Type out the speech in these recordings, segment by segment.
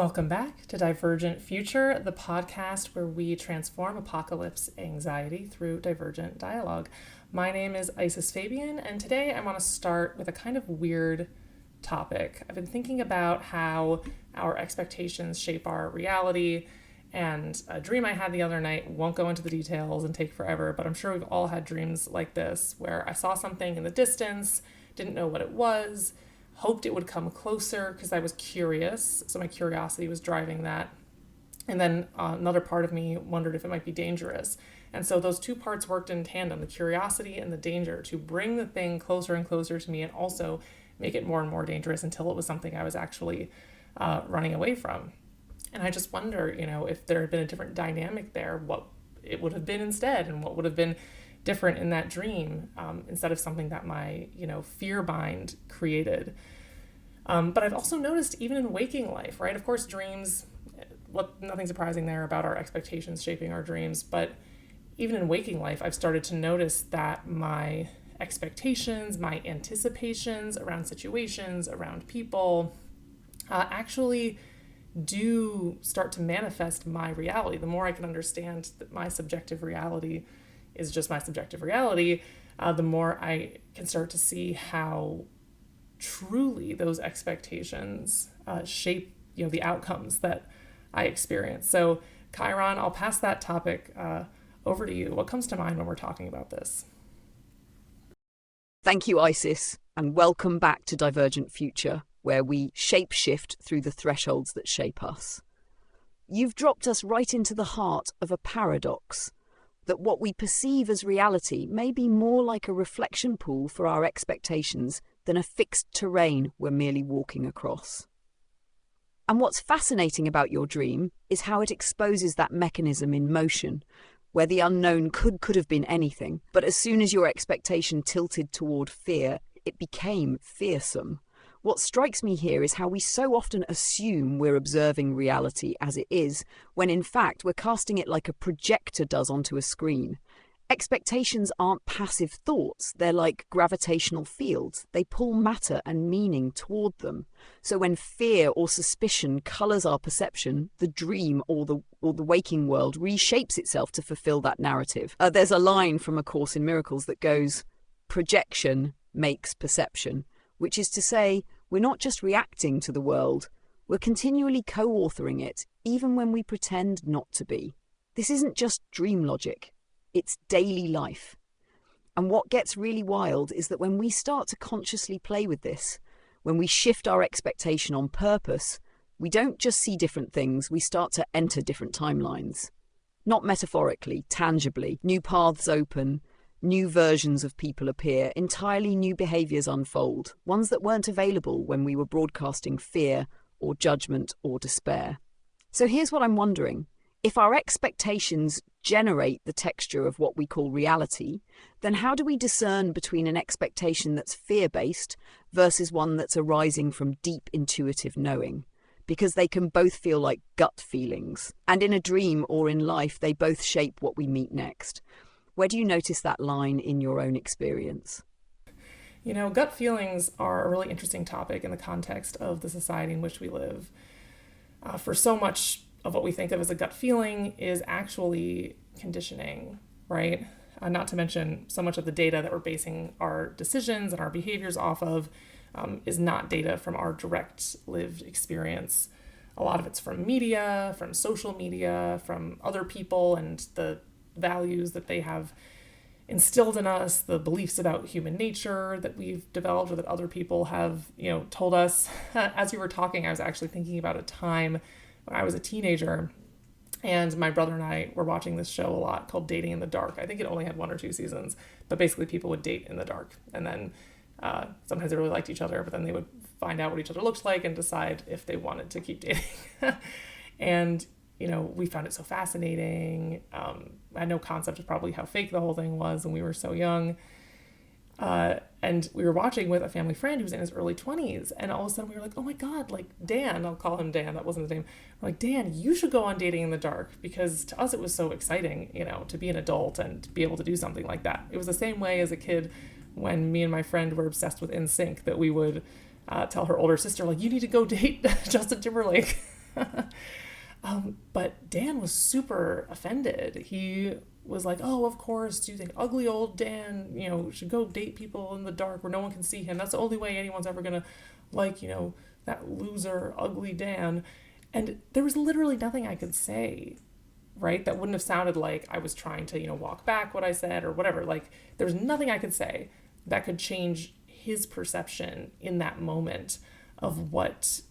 Welcome back to Divergent Future, the podcast where we transform apocalypse anxiety through divergent dialogue. My name is Isis Fabian, and today I want to start with a kind of weird topic. I've been thinking about how our expectations shape our reality, and a dream I had the other night, won't go into the details and take forever, but I'm sure we've all had dreams like this, where I saw something in the distance, didn't know what it was, hoped it would come closer because I was curious. So my curiosity was driving that. And then another part of me wondered if it might be dangerous. And so those two parts worked in tandem, the curiosity and the danger, to bring the thing closer and closer to me and also make it more and more dangerous until it was something I was actually running away from. And I just wonder, if there had been a different dynamic there, what it would have been instead, and what would have been different in that dream instead of something that my, fear bind created. But I've also noticed even in waking life, right? Of course, dreams, nothing surprising there about our expectations shaping our dreams. But even in waking life, I've started to notice that my expectations, my anticipations around situations, around people, actually do start to manifest my reality. The more I can understand that my subjective reality is just my subjective reality, the more I can start to see how truly those expectations shape, the outcomes that I experience. So, Chiron, I'll pass that topic over to you. What comes to mind when we're talking about this? Thank you, Isis, and welcome back to Divergent Future, where we shape-shift through the thresholds that shape us. You've dropped us right into the heart of a paradox, that what we perceive as reality may be more like a reflection pool for our expectations than a fixed terrain we're merely walking across. And what's fascinating about your dream is how it exposes that mechanism in motion, where the unknown could have been anything, but as soon as your expectation tilted toward fear, it became fearsome. What strikes me here is how we so often assume we're observing reality as it is, when in fact we're casting it like a projector does onto a screen. Expectations aren't passive thoughts, they're like gravitational fields. They pull matter and meaning toward them. So when fear or suspicion colours our perception, the dream or the waking world reshapes itself to fulfill that narrative. There's a line from A Course in Miracles that goes, "Projection makes perception," which is to say, we're not just reacting to the world, we're continually co-authoring it, even when we pretend not to be. This isn't just dream logic, it's daily life. And what gets really wild is that when we start to consciously play with this, when we shift our expectation on purpose, we don't just see different things, we start to enter different timelines. Not metaphorically, tangibly, new paths open, new versions of people appear, entirely new behaviours unfold, ones that weren't available when we were broadcasting fear or judgment or despair. So here's what I'm wondering. If our expectations generate the texture of what we call reality, then how do we discern between an expectation that's fear-based versus one that's arising from deep intuitive knowing? Because they can both feel like gut feelings. And in a dream or in life, they both shape what we meet next. Where do you notice that line in your own experience? Gut feelings are a really interesting topic in the context of the society in which we live. For so much of what we think of as a gut feeling is actually conditioning, right? Not to mention so much of the data that we're basing our decisions and our behaviors off of is not data from our direct lived experience. A lot of it's from media, from social media, from other people and the values that they have instilled in us, the beliefs about human nature that we've developed or that other people have, told us. As we were talking, I was actually thinking about a time when I was a teenager and my brother and I were watching this show a lot called Dating in the Dark. I think it only had 1 or 2 seasons, but basically people would date in the dark. And then sometimes they really liked each other, but then they would find out what each other looked like and decide if they wanted to keep dating. And we found it so fascinating. I had no concept of probably how fake the whole thing was when we were so young. And we were watching with a family friend who was in his early 20s. And all of a sudden we were like, oh my God, like Dan, I'll call him Dan. That wasn't his name. We're like, Dan, you should go on Dating in the Dark, because to us it was so exciting, to be an adult and be able to do something like that. It was the same way as a kid when me and my friend were obsessed with NSYNC that we would tell her older sister, like, you need to go date Justin Timberlake. But Dan was super offended. He was like, "Oh, of course, do you think ugly old Dan, should go date people in the dark where no one can see him? That's the only way anyone's ever gonna like, that loser, ugly Dan." And there was literally nothing I could say, right? That wouldn't have sounded like I was trying to, walk back what I said or whatever. Like, there's nothing I could say that could change his perception in that moment of what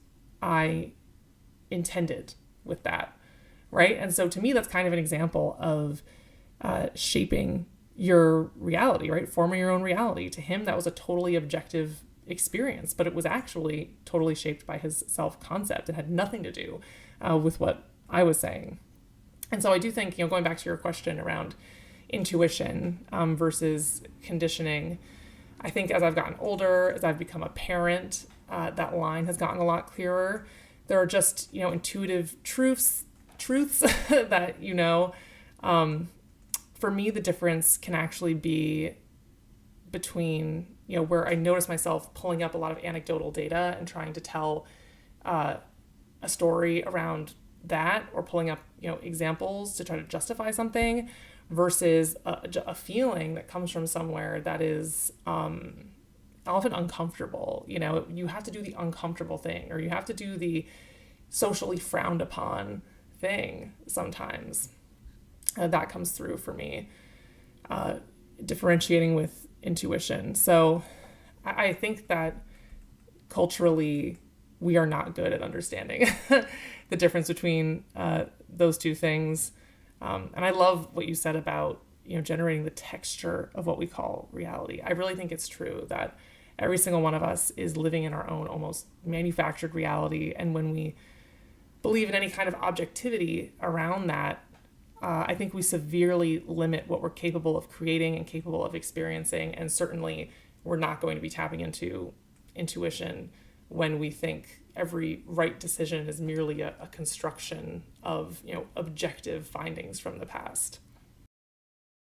I intended with that, right? And so to me, that's kind of an example of shaping your reality, right? Forming your own reality. To him, that was a totally objective experience, but it was actually totally shaped by his self-concept. It had nothing to do with what I was saying. And so I do think, going back to your question around intuition versus conditioning, I think as I've gotten older, as I've become a parent, that line has gotten a lot clearer. There are just, intuitive truths that, for me, the difference can actually be between, where I notice myself pulling up a lot of anecdotal data and trying to tell a story around that, or pulling up, examples to try to justify something, versus a feeling that comes from somewhere that is often uncomfortable. You have to do the uncomfortable thing, or you have to do the socially frowned upon thing sometimes. That comes through for me, differentiating with intuition. So I think that culturally, we are not good at understanding the difference between those two things. And I love what you said about, generating the texture of what we call reality. I really think it's true that every single one of us is living in our own almost manufactured reality. And when we believe in any kind of objectivity around that, I think we severely limit what we're capable of creating and capable of experiencing. And certainly we're not going to be tapping into intuition when we think every right decision is merely a construction of, objective findings from the past.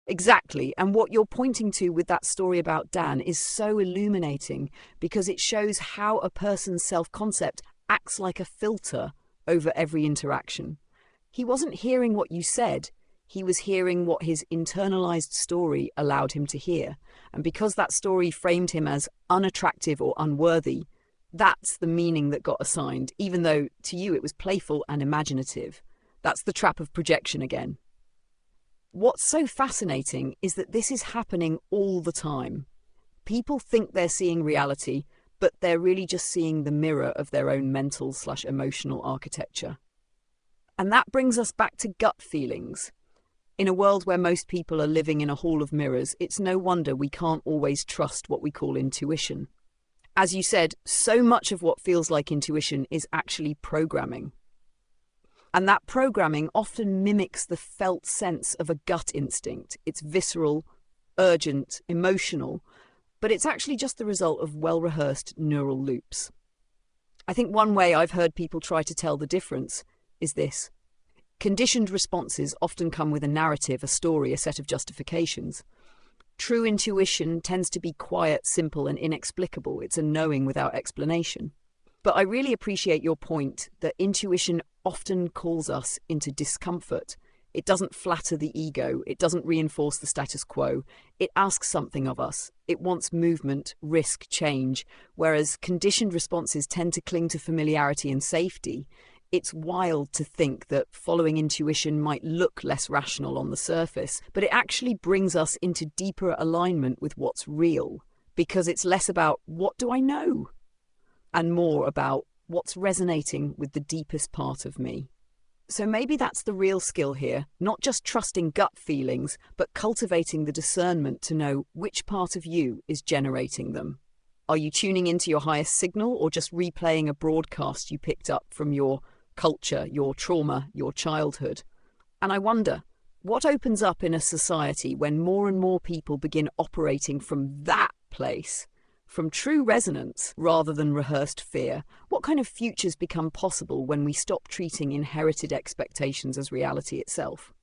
Exactly. And what you're pointing to with that story about Dan is so illuminating, because it shows how a person's self-concept acts like a filter over every interaction. He wasn't hearing what you said, he was hearing what his internalized story allowed him to hear. And because that story framed him as unattractive or unworthy, that's the meaning that got assigned, even though to you it was playful and imaginative. That's the trap of projection again. What's so fascinating is that this is happening all the time. People think they're seeing reality, but they're really just seeing the mirror of their own mental/emotional architecture. And that brings us back to gut feelings. In a world where most people are living in a hall of mirrors, it's no wonder we can't always trust what we call intuition. As you said, so much of what feels like intuition is actually programming. And that programming often mimics the felt sense of a gut instinct. It's visceral, urgent, emotional, but it's actually just the result of well-rehearsed neural loops. I think one way I've heard people try to tell the difference is this. Conditioned responses often come with a narrative, a story, a set of justifications. True intuition tends to be quiet, simple, and inexplicable. It's a knowing without explanation. But I really appreciate your point that intuition often calls us into discomfort. It doesn't flatter the ego. It doesn't reinforce the status quo. It asks something of us. It wants movement, risk, change, whereas conditioned responses tend to cling to familiarity and safety. It's wild to think that following intuition might look less rational on the surface, but it actually brings us into deeper alignment with what's real, because it's less about what do I know, and more about what's resonating with the deepest part of me. So maybe that's the real skill here, not just trusting gut feelings, but cultivating the discernment to know which part of you is generating them. Are you tuning into your highest signal, or just replaying a broadcast you picked up from your culture, your trauma, your childhood? And I wonder, what opens up in a society when more and more people begin operating from that place, from true resonance rather than rehearsed fear? What kind of futures become possible when we stop treating inherited expectations as reality itself?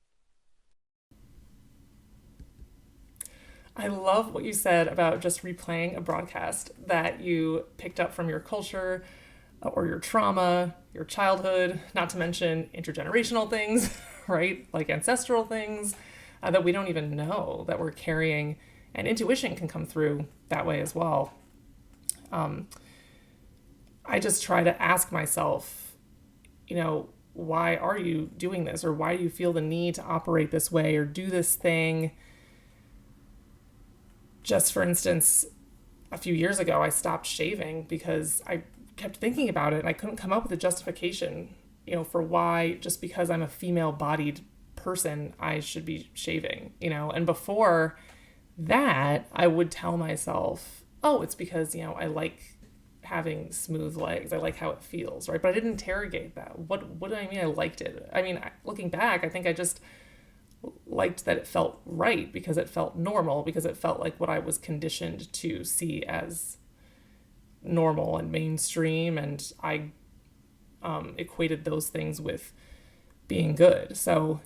I love what you said about just replaying a broadcast that you picked up from your culture or your trauma. your childhood, not to mention intergenerational things, right? Like ancestral things that we don't even know that we're carrying. And intuition can come through that way as well. I just try to ask myself, why are you doing this? Or why do you feel the need to operate this way or do this thing? Just for instance, a few years ago, I stopped shaving because I kept thinking about it and I couldn't come up with a justification, for why, just because I'm a female bodied person, I should be shaving, and before that, I would tell myself, oh, it's because, I like having smooth legs. I like how it feels, right? But I didn't interrogate that. What do I mean I liked it? I mean, looking back, I think I just liked that it felt right because it felt normal, because it felt like what I was conditioned to see as normal and mainstream, and I equated those things with being good. So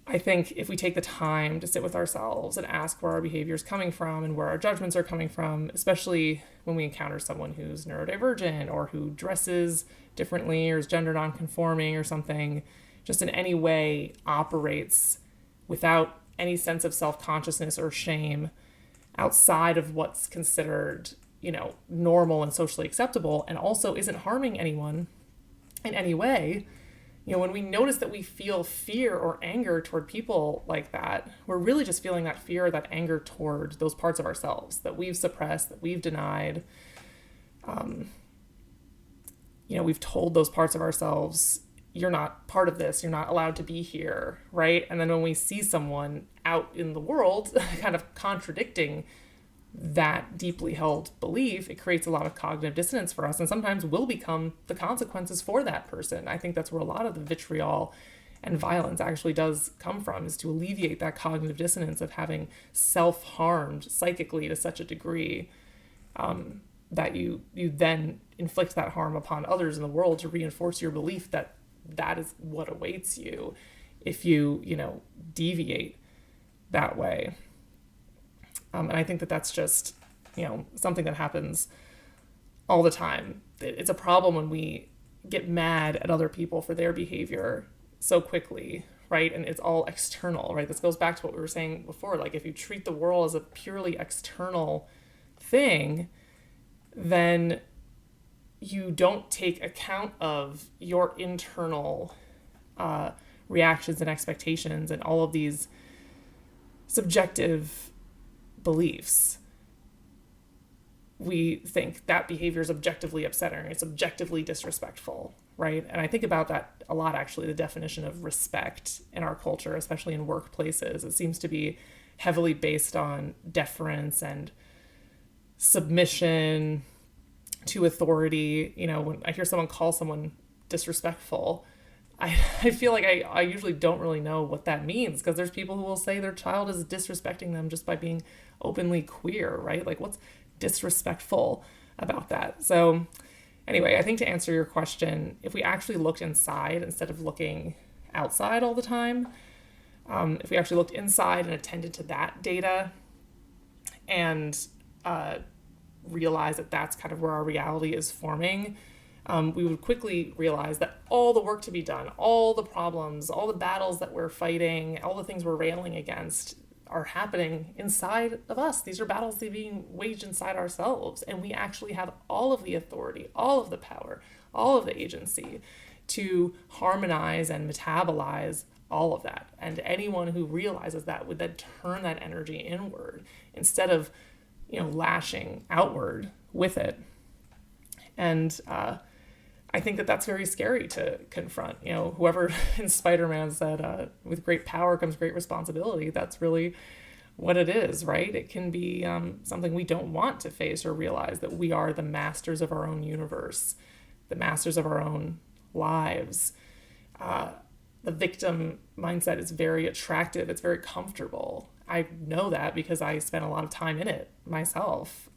I think if we take the time to sit with ourselves and ask where our behavior is coming from and where our judgments are coming from, especially when we encounter someone who's neurodivergent or who dresses differently or is gender nonconforming or something, just in any way operates without any sense of self-consciousness or shame outside of what's considered, normal and socially acceptable, and also isn't harming anyone in any way. When we notice that we feel fear or anger toward people like that, we're really just feeling that fear or that anger toward those parts of ourselves that we've suppressed, that we've denied. We've told those parts of ourselves, you're not part of this, you're not allowed to be here, right? And then when we see someone out in the world kind of contradicting that deeply held belief, it creates a lot of cognitive dissonance for us, and sometimes will become the consequences for that person. I think that's where a lot of the vitriol and violence actually does come from, is to alleviate that cognitive dissonance of having self-harmed psychically to such a degree that you then inflict that harm upon others in the world to reinforce your belief that that is what awaits you if you deviate that way. And I think that that's just, something that happens all the time. It's a problem when we get mad at other people for their behavior so quickly, right? And it's all external, right? This goes back to what we were saying before. Like, if you treat the world as a purely external thing, then you don't take account of your internal reactions and expectations and all of these subjective beliefs. We think that behavior is objectively upsetting, it's objectively disrespectful, right? And I think about that a lot, actually, the definition of respect in our culture, especially in workplaces. It seems to be heavily based on deference and submission to authority. When I hear someone call someone disrespectful, I feel like I usually don't really know what that means, because there's people who will say their child is disrespecting them just by being openly queer, right? Like, what's disrespectful about that? So anyway, I think to answer your question, if we actually looked inside instead of looking outside all the time, if we actually looked inside and attended to that data and realize that that's kind of where our reality is forming, we would quickly realize that all the work to be done, all the problems, all the battles that we're fighting, all the things we're railing against are happening inside of us. These are battles that are being waged inside ourselves. And we actually have all of the authority, all of the power, all of the agency to harmonize and metabolize all of that. And anyone who realizes that would then turn that energy inward instead of, lashing outward with it. And I think that that's very scary to confront. Whoever in Spider-Man said, with great power comes great responsibility. That's really what it is, right? It can be something we don't want to face or realize, that we are the masters of our own universe, the masters of our own lives. The victim mindset is very attractive. It's very comfortable. I know that because I spent a lot of time in it myself.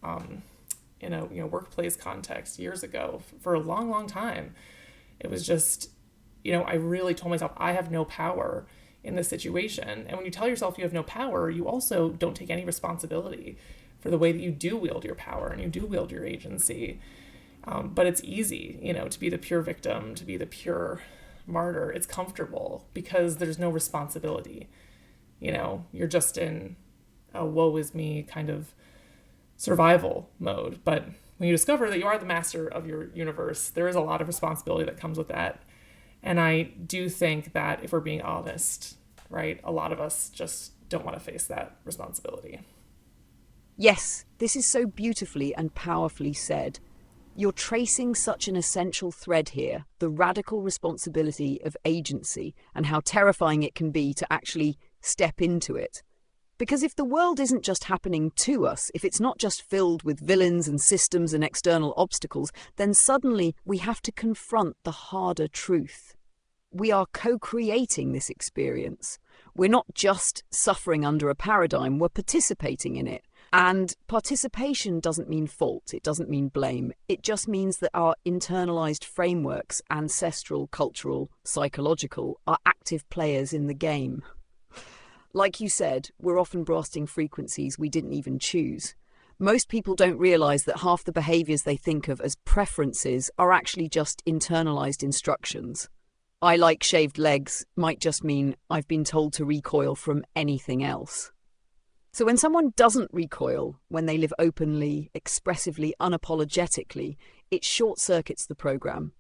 In a workplace context years ago for a long, long time. It was just, I really told myself I have no power in this situation. And when you tell yourself you have no power, you also don't take any responsibility for the way that you do wield your power and you do wield your agency. But it's easy, to be the pure victim, to be the pure martyr. It's comfortable because there's no responsibility. You're just in a woe is me kind of survival mode. But when you discover that you are the master of your universe, there is a lot of responsibility that comes with that. And I do think that if we're being honest, right, a lot of us just don't want to face that responsibility. Yes, this is so beautifully and powerfully said. You're tracing such an essential thread here, the radical responsibility of agency and how terrifying it can be to actually step into it. Because if the world isn't just happening to us, if it's not just filled with villains and systems and external obstacles, then suddenly we have to confront the harder truth. We are co-creating this experience. We're not just suffering under a paradigm, we're participating in it. And participation doesn't mean fault, it doesn't mean blame. It just means that our internalized frameworks, ancestral, cultural, psychological, are active players in the game. Like you said, we're often blasting frequencies we didn't even choose. Most people don't realize that half the behaviors they think of as preferences are actually just internalized instructions. I like shaved legs might just mean I've been told to recoil from anything else. So when someone doesn't recoil, when they live openly, expressively, unapologetically, it short-circuits the program.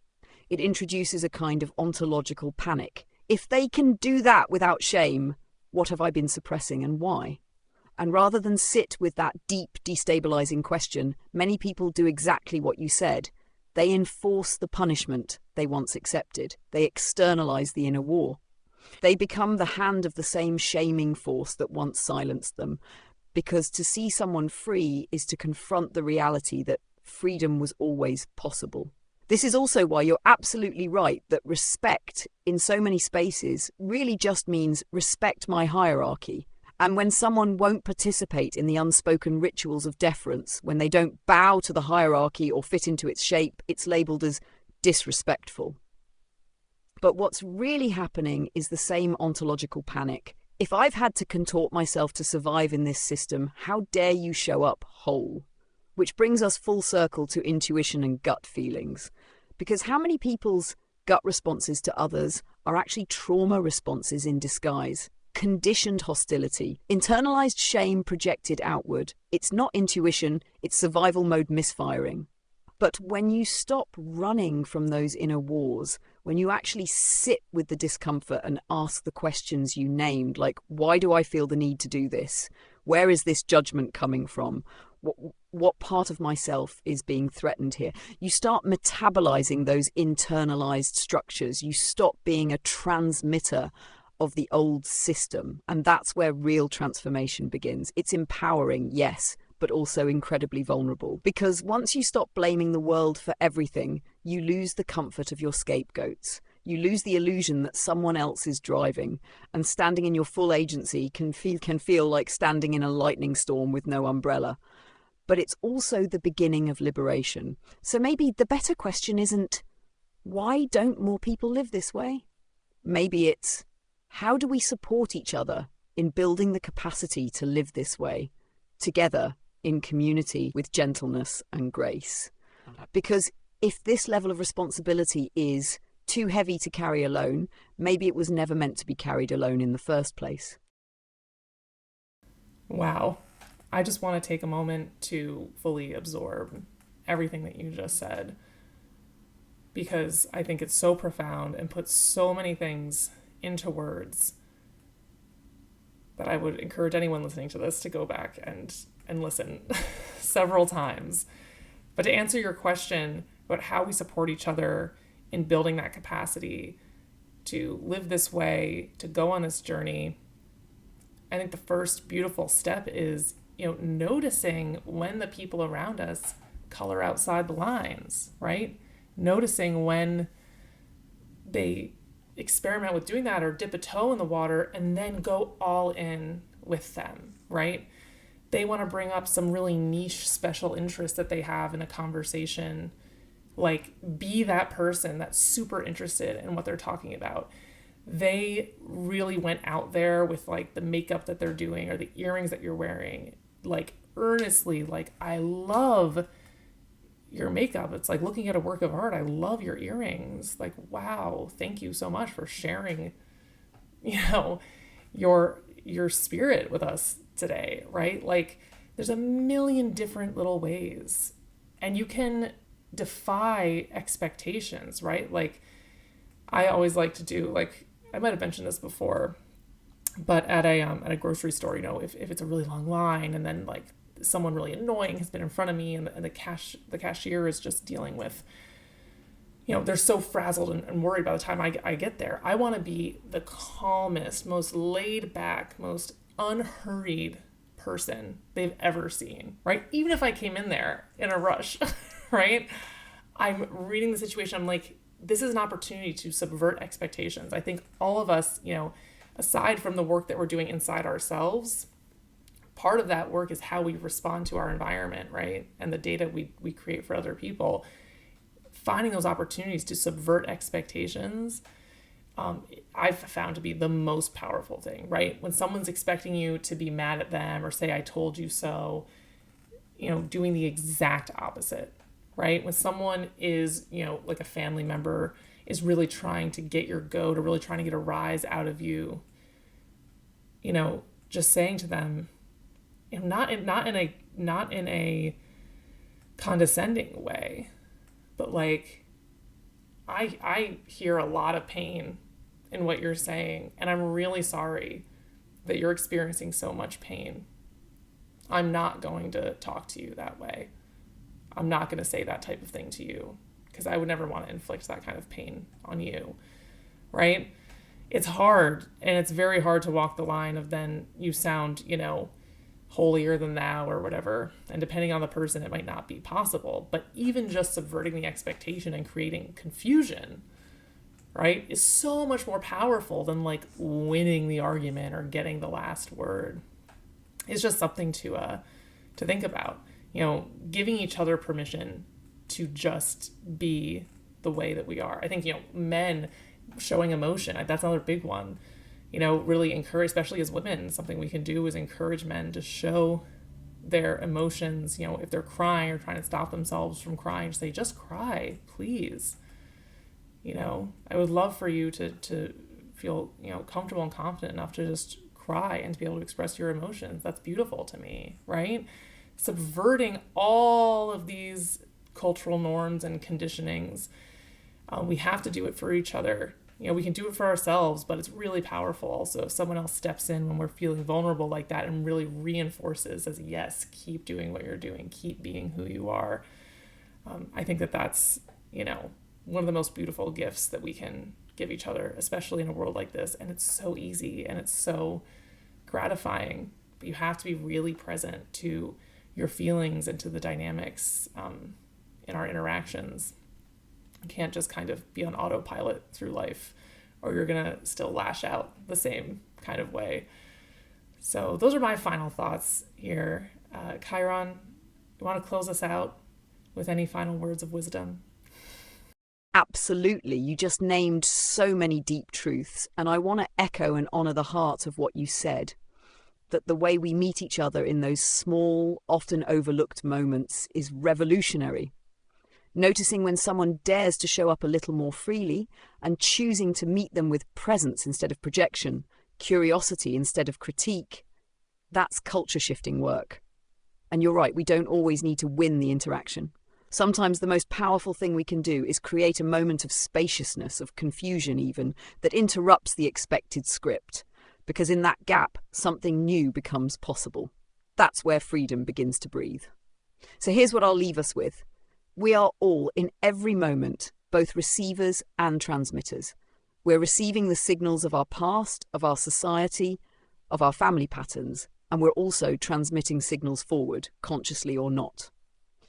It introduces a kind of ontological panic. If they can do that without shame, what have I been suppressing and why? And rather than sit with that deep, destabilizing question, many people do exactly what you said. They enforce the punishment they once accepted. They externalize the inner war. They become the hand of the same shaming force that once silenced them, because to see someone free is to confront the reality that freedom was always possible. This is also why you're absolutely right that respect in so many spaces really just means respect my hierarchy. And when someone won't participate in the unspoken rituals of deference, when they don't bow to the hierarchy or fit into its shape, it's labelled as disrespectful. But what's really happening is the same ontological panic. If I've had to contort myself to survive in this system, how dare you show up whole? Which brings us full circle to intuition and gut feelings. Because how many people's gut responses to others are actually trauma responses in disguise? Conditioned hostility, internalized shame projected outward. It's not intuition, it's survival mode misfiring. But when you stop running from those inner wars, when you actually sit with the discomfort and ask the questions you named, like, why do I feel the need to do this? Where is this judgment coming from? What part of myself is being threatened here? You start metabolizing those internalized structures. You stop being a transmitter of the old system. And that's where real transformation begins. It's empowering, yes, but also incredibly vulnerable. Because once you stop blaming the world for everything, you lose the comfort of your scapegoats. You lose the illusion that someone else is driving, and standing in your full agency can feel like standing in a lightning storm with no umbrella. But it's also the beginning of liberation. So maybe the better question isn't, why don't more people live this way? Maybe it's, how do we support each other in building the capacity to live this way, together, in community, with gentleness and grace? Because if this level of responsibility is too heavy to carry alone, maybe it was never meant to be carried alone in the first place. Wow. I just want to take a moment to fully absorb everything that you just said, because I think it's so profound and puts so many things into words that I would encourage anyone listening to this to go back and listen several times. But to answer your question about how we support each other in building that capacity to live this way, to go on this journey, I think the first beautiful step is, noticing when the people around us color outside the lines, right? Noticing when they experiment with doing that or dip a toe in the water and then go all in with them, right? They want to bring up some really niche special interest that they have in a conversation. Like, be that person that's super interested in what they're talking about. They really went out there with like the makeup that they're doing or the earrings that you're wearing, like earnestly, like, I love your makeup. It's like looking at a work of art. I love your earrings. Like, wow, thank you so much for sharing, you know, your spirit with us today, right? Like there's a million different little ways. And you can defy expectations, right? Like I always like to do, like I might have mentioned this before, but at a grocery store, if it's a really long line and then like someone really annoying has been in front of me and the cashier is just dealing with, they're so frazzled and worried by the time I get there. I want to be the calmest, most laid back, most unhurried person they've ever seen, right? Even if I came in there in a rush, right? I'm reading the situation. I'm like, this is an opportunity to subvert expectations. I think all of us, aside from the work that we're doing inside ourselves, part of that work is how we respond to our environment, right? And the data we create for other people. Finding those opportunities to subvert expectations, I've found to be the most powerful thing, right? When someone's expecting you to be mad at them or say, I told you so, doing the exact opposite, right? When someone is, like a family member is really trying to get your goat or really trying to get a rise out of you, just saying to them, not in a condescending way, but like, I hear a lot of pain in what you're saying, and I'm really sorry that you're experiencing so much pain. I'm not going to talk to you that way. I'm not going to say that type of thing to you because I would never want to inflict that kind of pain on you, right? It's hard, and it's very hard to walk the line of then you sound, holier than thou or whatever. And depending on the person, it might not be possible. But even just subverting the expectation and creating confusion, right, is so much more powerful than like winning the argument or getting the last word. It's just something to think about. Giving each other permission to just be the way that we are. I think, men showing emotion, that's another big one. Really encourage, especially as women, something we can do is encourage men to show their emotions. If they're crying or trying to stop themselves from crying, say, just cry, please. I would love for you to feel, comfortable and confident enough to just cry and to be able to express your emotions. That's beautiful to me, right? Subverting all of these cultural norms and conditionings. We have to do it for each other. We can do it for ourselves, but it's really powerful also if someone else steps in when we're feeling vulnerable like that and really reinforces as, yes, keep doing what you're doing, keep being who you are. I think that's, one of the most beautiful gifts that we can give each other, especially in a world like this. And it's so easy and it's so gratifying, but you have to be really present to your feelings and to the dynamics in our interactions. You can't just kind of be on autopilot through life, or you're going to still lash out the same kind of way. So those are my final thoughts here. Chiron, you want to close us out with any final words of wisdom? Absolutely. You just named so many deep truths, and I want to echo and honour the heart of what you said, that the way we meet each other in those small, often overlooked moments is revolutionary. Noticing when someone dares to show up a little more freely and choosing to meet them with presence instead of projection, curiosity instead of critique, that's culture-shifting work. And you're right, we don't always need to win the interaction. Sometimes the most powerful thing we can do is create a moment of spaciousness, of confusion even, that interrupts the expected script, because in that gap, something new becomes possible. That's where freedom begins to breathe. So here's what I'll leave us with. We are all, in every moment, both receivers and transmitters. We're receiving the signals of our past, of our society, of our family patterns, and we're also transmitting signals forward, consciously or not.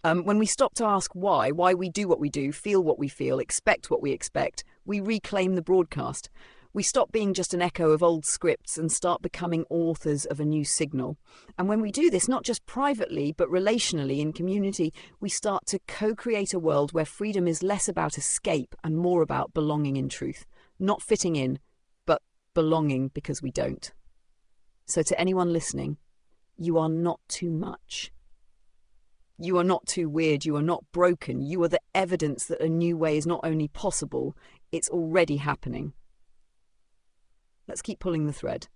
When we stop to ask why we do what we do, feel what we feel, expect what we expect, we reclaim the broadcast. We stop being just an echo of old scripts and start becoming authors of a new signal. And when we do this, not just privately, but relationally in community, we start to co-create a world where freedom is less about escape and more about belonging in truth. Not fitting in, but belonging because we don't. So to anyone listening, you are not too much. You are not too weird, you are not broken, you are the evidence that a new way is not only possible, it's already happening. Let's keep pulling the thread.